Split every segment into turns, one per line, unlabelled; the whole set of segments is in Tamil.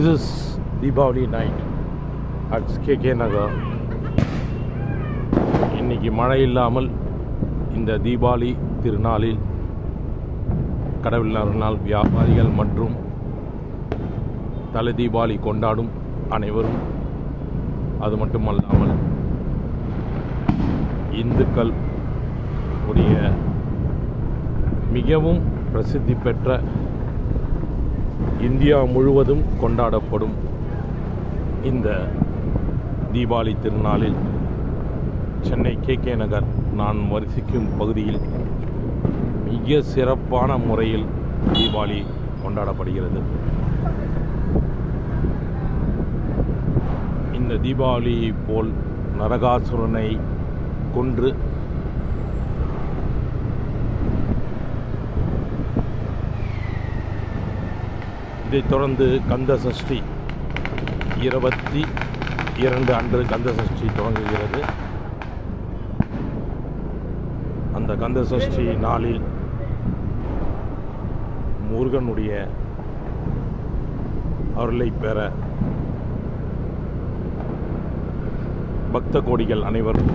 This is Deepavali night at KK Nagar. இன்னைக்கு மழை இல்லாமல் இந்த தீபாவளி திருநாளில் கடவுள் நாள் வியாபாரிகள் மற்றும் தலை தீபாவளி கொண்டாடும் அனைவரும், அது மட்டுமல்லாமல் இந்துக்கள் உடைய மிகவும் பிரசித்தி பெற்ற இந்தியா முழுவதும் கொண்டாடப்படும் இந்த தீபாவளி திருநாளில் சென்னை KK நகர் நான் வசிக்கும் பகுதியில் மிக சிறப்பான முறையில் தீபாவளி கொண்டாடப்படுகிறது. இந்த தீபாவளி போல் நரகாசுரனை கொன்று இதைத் தொடர்ந்து கந்த சஷ்டி 22 அன்று கந்த சஷ்டி தொடங்குகிறது. அந்த கந்த சஷ்டி நாளில் முருகனுடைய அருளை பெற பக்த கோடிகள் அனைவரும்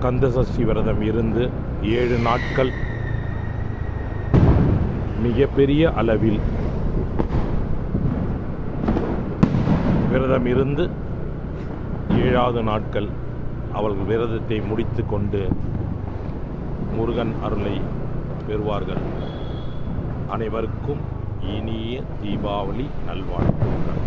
கந்த சஷ்டி விரதம் இருந்து 7 நாட்கள் மிகப்பெரிய அளவில் விரதம் இருந்து 7வது நாட்கள் அவர்கள் விரதத்தை முடித்து கொண்டு முருகன் அருளை பெறுவார்கள். அனைவருக்கும் இனிய தீபாவளி நல்வாழ்த்துக்கள்.